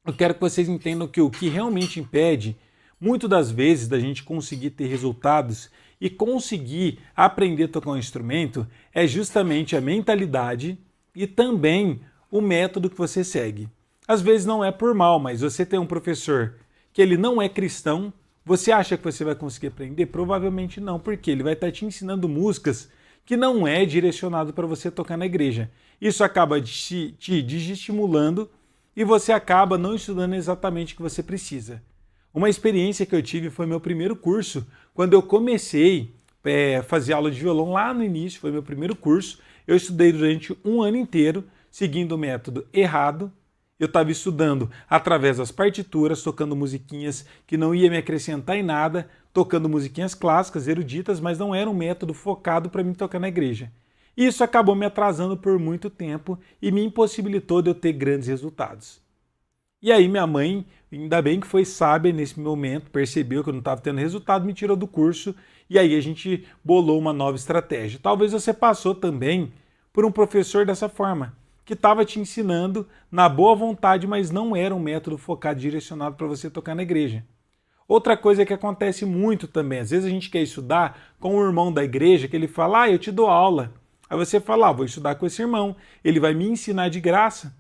eu quero que vocês entendam que o que realmente impede, muitas das vezes, da gente conseguir ter resultados e conseguir aprender a tocar um instrumento é justamente a mentalidade e também o método que você segue. Às vezes não é por mal, mas você tem um professor que ele não é cristão, você acha que você vai conseguir aprender? Provavelmente não, porque ele vai estar te ensinando músicas que não é direcionado para você tocar na igreja. Isso acaba te desestimulando e você acaba não estudando exatamente o que você precisa. Uma experiência que eu tive foi meu primeiro curso, quando eu comecei a fazer aula de violão lá no início, foi meu primeiro curso. Eu estudei durante um ano inteiro, seguindo o método errado. Eu estava estudando através das partituras, tocando musiquinhas que não ia me acrescentar em nada, tocando musiquinhas clássicas, eruditas, mas não era um método focado para mim tocar na igreja. Isso acabou me atrasando por muito tempo e me impossibilitou de eu ter grandes resultados. E aí minha mãe, ainda bem que foi sábia nesse momento, percebeu que eu não estava tendo resultado, me tirou do curso e aí a gente bolou uma nova estratégia. Talvez você passou também por um professor dessa forma, que estava te ensinando na boa vontade, mas não era um método focado, direcionado para você tocar na igreja. Outra coisa que acontece muito também, às vezes a gente quer estudar com um irmão da igreja, que ele fala, eu te dou aula. Aí você fala, vou estudar com esse irmão, ele vai me ensinar de graça.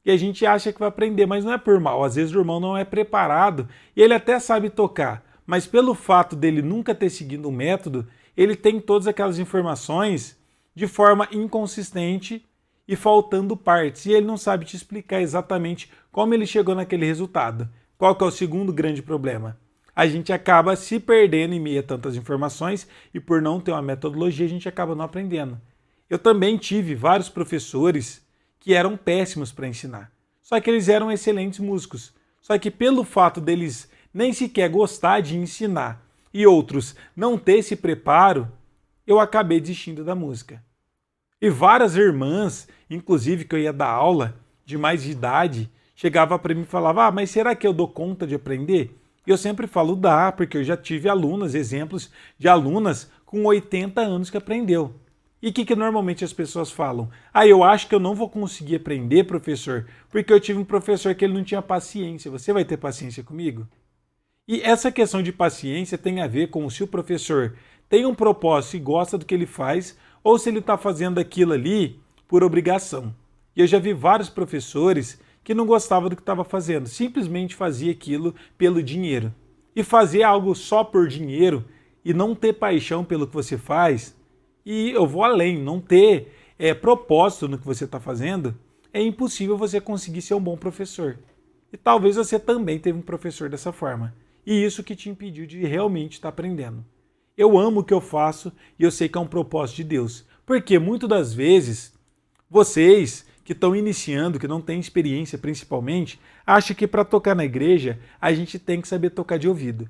E a gente acha que vai aprender, mas não é por mal. Às vezes o irmão não é preparado e ele até sabe tocar, mas pelo fato dele nunca ter seguido um método, ele tem todas aquelas informações de forma inconsistente e faltando partes. E ele não sabe te explicar exatamente como ele chegou naquele resultado. Qual que é o segundo grande problema? A gente acaba se perdendo em meio a tantas informações e por não ter uma metodologia a gente acaba não aprendendo. Eu também tive vários professores que eram péssimos para ensinar. Só que eles eram excelentes músicos. Só que pelo fato deles nem sequer gostar de ensinar e outros não ter esse preparo, eu acabei desistindo da música. E várias irmãs, inclusive que eu ia dar aula de mais de idade, chegava para mim e falava, mas será que eu dou conta de aprender? E eu sempre falo, dá, porque eu já tive alunas, exemplos de alunas com 80 anos que aprendeu. E o que normalmente as pessoas falam? Eu acho que eu não vou conseguir aprender, professor, porque eu tive um professor que ele não tinha paciência. Você vai ter paciência comigo? E essa questão de paciência tem a ver com se o professor tem um propósito e gosta do que ele faz, ou se ele está fazendo aquilo ali por obrigação. E eu já vi vários professores que não gostavam do que estava fazendo, simplesmente fazia aquilo pelo dinheiro. E fazer algo só por dinheiro e não ter paixão pelo que você faz, e eu vou além, não ter propósito no que você está fazendo, é impossível você conseguir ser um bom professor. E talvez você também teve um professor dessa forma. E isso que te impediu de realmente estar aprendendo. Eu amo o que eu faço e eu sei que é um propósito de Deus. Porque muitas das vezes, vocês que estão iniciando, que não têm experiência principalmente, acham que para tocar na igreja a gente tem que saber tocar de ouvido.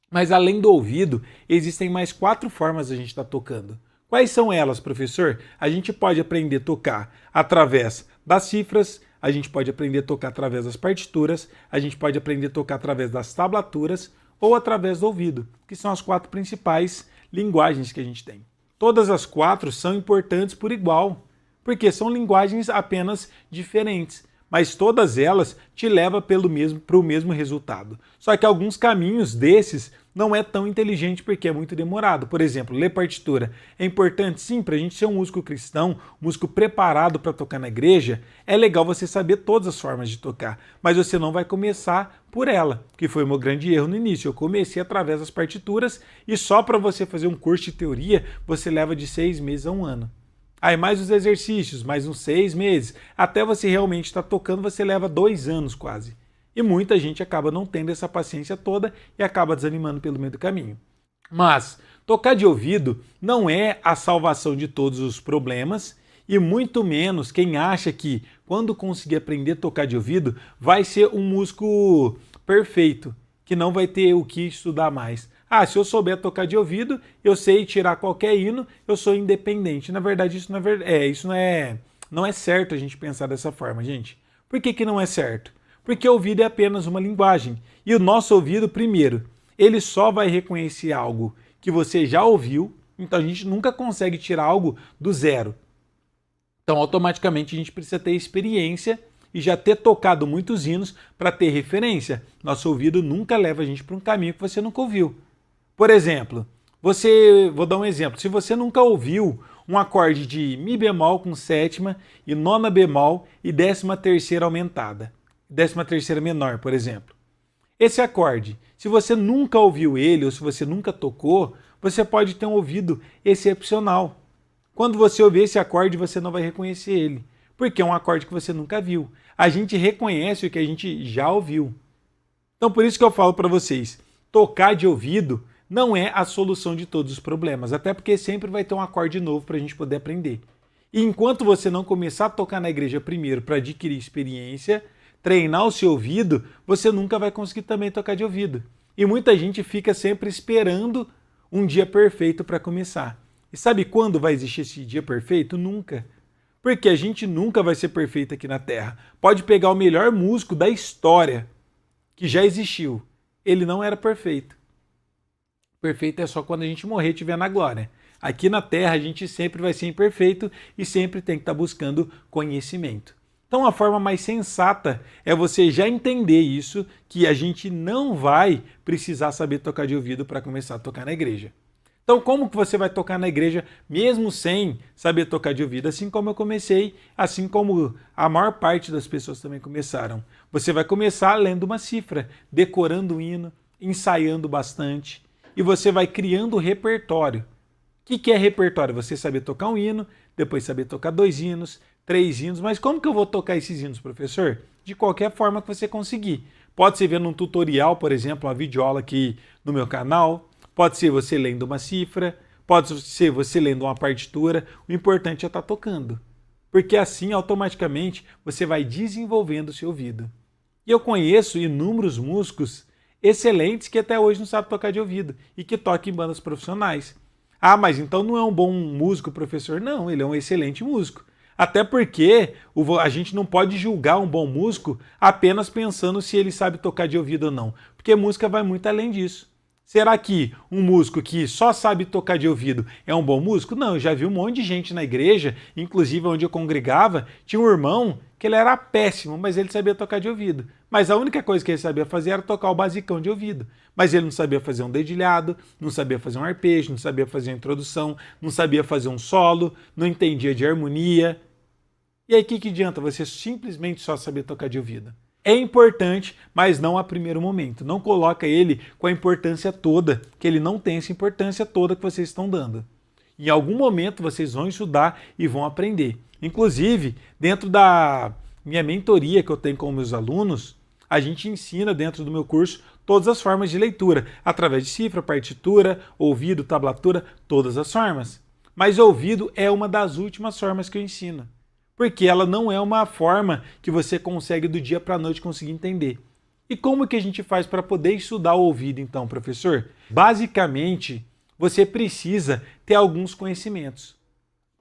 Mas além do ouvido, existem mais 4 formas de a gente estar tocando. Quais são elas, professor? A gente pode aprender a tocar através das cifras, a gente pode aprender a tocar através das partituras, a gente pode aprender a tocar através das tablaturas ou através do ouvido, que são as 4 principais linguagens que a gente tem. Todas as 4 são importantes por igual, porque são linguagens apenas diferentes, mas todas elas te levam para o mesmo resultado. Só que alguns caminhos desses não é tão inteligente porque é muito demorado. Por exemplo, ler partitura é importante sim para a gente ser um músico cristão, um músico preparado para tocar na igreja. É legal você saber todas as formas de tocar, mas você não vai começar por ela, que foi o meu grande erro no início. Eu comecei através das partituras e só para você fazer um curso de teoria você leva de 6 meses a 1 ano. Aí mais os exercícios, mais uns 6 meses, até você realmente estar tocando, você leva 2 anos quase. E muita gente acaba não tendo essa paciência toda e acaba desanimando pelo meio do caminho. Mas tocar de ouvido não é a salvação de todos os problemas e muito menos quem acha que quando conseguir aprender a tocar de ouvido vai ser um músico perfeito, que não vai ter o que estudar mais. Se eu souber tocar de ouvido, eu sei tirar qualquer hino, eu sou independente. Na verdade, isso não é verdade. Não é certo a gente pensar dessa forma, gente. Por que não é certo? Porque o ouvido é apenas uma linguagem. E o nosso ouvido, primeiro, ele só vai reconhecer algo que você já ouviu, então a gente nunca consegue tirar algo do zero. Então, automaticamente, a gente precisa ter experiência e já ter tocado muitos hinos para ter referência. Nosso ouvido nunca leva a gente para um caminho que você nunca ouviu. Por exemplo, vou dar um exemplo. Se você nunca ouviu um acorde de Mi bemol com sétima e nona bemol e 13ª aumentada, 13ª menor, por exemplo. Esse acorde, se você nunca ouviu ele ou se você nunca tocou, você pode ter um ouvido excepcional. Quando você ouvir esse acorde, você não vai reconhecer ele, porque é um acorde que você nunca viu. A gente reconhece o que a gente já ouviu. Então, por isso que eu falo para vocês, tocar de ouvido não é a solução de todos os problemas, até porque sempre vai ter um acorde novo para a gente poder aprender. E enquanto você não começar a tocar na igreja primeiro para adquirir experiência, treinar o seu ouvido, você nunca vai conseguir também tocar de ouvido. E muita gente fica sempre esperando um dia perfeito para começar. E sabe quando vai existir esse dia perfeito? Nunca. Porque a gente nunca vai ser perfeito aqui na Terra. Pode pegar o melhor músico da história que já existiu. Ele não era perfeito. Perfeito é só quando a gente morrer e estiver na glória. Aqui na Terra a gente sempre vai ser imperfeito e sempre tem que estar buscando conhecimento. Então a forma mais sensata é você já entender isso, que a gente não vai precisar saber tocar de ouvido para começar a tocar na igreja. Então como que você vai tocar na igreja mesmo sem saber tocar de ouvido? Assim como eu comecei, assim como a maior parte das pessoas também começaram. Você vai começar lendo uma cifra, decorando o hino, ensaiando bastante e você vai criando repertório. O que é repertório? Você saber tocar um hino, depois saber tocar 2 hinos, 3 hinos, mas como que eu vou tocar esses hinos, professor? De qualquer forma que você conseguir. Pode ser vendo um tutorial, por exemplo, uma videoaula aqui no meu canal, pode ser você lendo uma cifra, pode ser você lendo uma partitura, o importante é estar tocando. Porque assim, automaticamente, você vai desenvolvendo o seu ouvido. E eu conheço inúmeros músicos excelentes que até hoje não sabem tocar de ouvido e que tocam em bandas profissionais. Ah, mas então não é um bom músico, professor? Não, ele é um excelente músico. Até porque a gente não pode julgar um bom músico apenas pensando se ele sabe tocar de ouvido ou não. Porque música vai muito além disso. Será que um músico que só sabe tocar de ouvido é um bom músico? Não, eu já vi um monte de gente na igreja, inclusive onde eu congregava, tinha um irmão que ele era péssimo, mas ele sabia tocar de ouvido. Mas a única coisa que ele sabia fazer era tocar o basicão de ouvido. Mas ele não sabia fazer um dedilhado, não sabia fazer um arpejo, não sabia fazer uma introdução, não sabia fazer um solo, não entendia de harmonia. E aí o que adianta você simplesmente só saber tocar de ouvido? É importante, mas não a primeiro momento. Não coloca ele com a importância toda, que ele não tem essa importância toda que vocês estão dando. Em algum momento vocês vão estudar e vão aprender. Inclusive, dentro da minha mentoria que eu tenho com meus alunos, a gente ensina dentro do meu curso todas as formas de leitura, através de cifra, partitura, ouvido, tablatura, todas as formas. Mas ouvido é uma das últimas formas que eu ensino. Porque ela não é uma forma que você consegue do dia para a noite conseguir entender. E como que a gente faz para poder estudar o ouvido então, professor? Basicamente, você precisa ter alguns conhecimentos.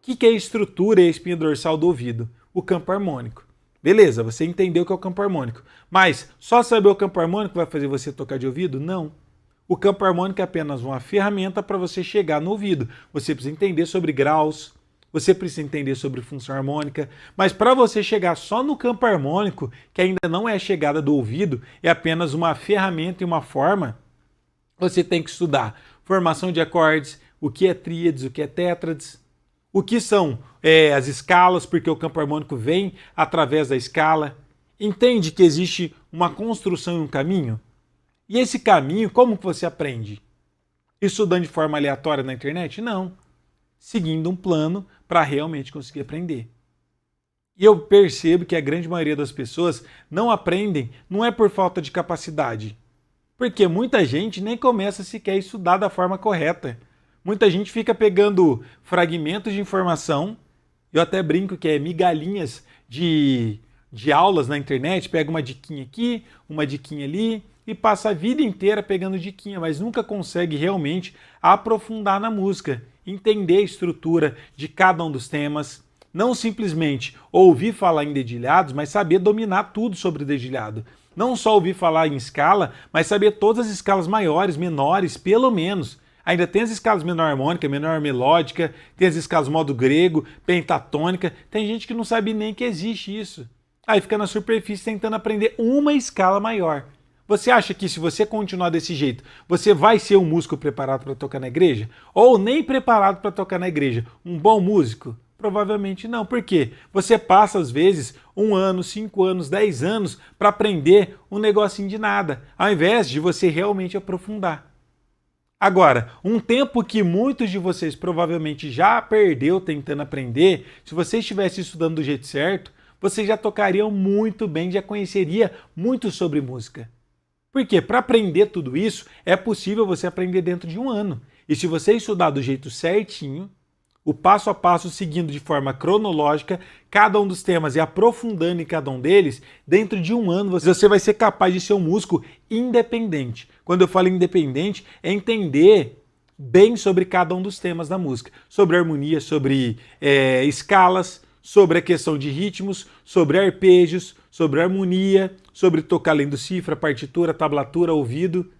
O que é a estrutura e a espinha dorsal do ouvido? O campo harmônico. Beleza, você entendeu o que é o campo harmônico. Mas só saber o campo harmônico vai fazer você tocar de ouvido? Não. O campo harmônico é apenas uma ferramenta para você chegar no ouvido. Você precisa entender sobre graus, você precisa entender sobre função harmônica, mas para você chegar só no campo harmônico, que ainda não é a chegada do ouvido, é apenas uma ferramenta e uma forma, você tem que estudar formação de acordes, o que é tríades, o que é tétrades, o que são as escalas, porque o campo harmônico vem através da escala. Entende que existe uma construção e um caminho? E esse caminho, como que você aprende? Estudando de forma aleatória na internet? Não. Seguindo um plano para realmente conseguir aprender. E eu percebo que a grande maioria das pessoas não aprendem, não é por falta de capacidade. Porque muita gente nem começa sequer a estudar da forma correta. Muita gente fica pegando fragmentos de informação, eu até brinco que é migalhinhas de aulas na internet, pega uma diquinha aqui, uma diquinha ali, e passa a vida inteira pegando diquinha, mas nunca consegue realmente aprofundar na música, entender a estrutura de cada um dos temas, não simplesmente ouvir falar em dedilhados, mas saber dominar tudo sobre o dedilhado. Não só ouvir falar em escala, mas saber todas as escalas maiores, menores, pelo menos. Ainda tem as escalas menor harmônica, menor melódica, tem as escalas modo grego, pentatônica. Tem gente que não sabe nem que existe isso. Aí fica na superfície tentando aprender uma escala maior. Você acha que se você continuar desse jeito, você vai ser um músico preparado para tocar na igreja? Ou nem preparado para tocar na igreja? Um bom músico? Provavelmente não. Por quê? Você passa, às vezes, 1 ano, 5 anos, 10 anos para aprender um negocinho de nada, ao invés de você realmente aprofundar. Agora, um tempo que muitos de vocês provavelmente já perdeu tentando aprender, se você estivesse estudando do jeito certo, vocês já tocariam muito bem, já conheceria muito sobre música. Porque para aprender tudo isso, é possível você aprender dentro de 1 ano. E se você estudar do jeito certinho, o passo a passo seguindo de forma cronológica, cada um dos temas e aprofundando em cada um deles, dentro de 1 ano você vai ser capaz de ser um músico independente. Quando eu falo independente, é entender bem sobre cada um dos temas da música. Sobre harmonia, sobre escalas, sobre a questão de ritmos, sobre arpejos, sobre harmonia, sobre tocar lendo cifra, partitura, tablatura, ouvido.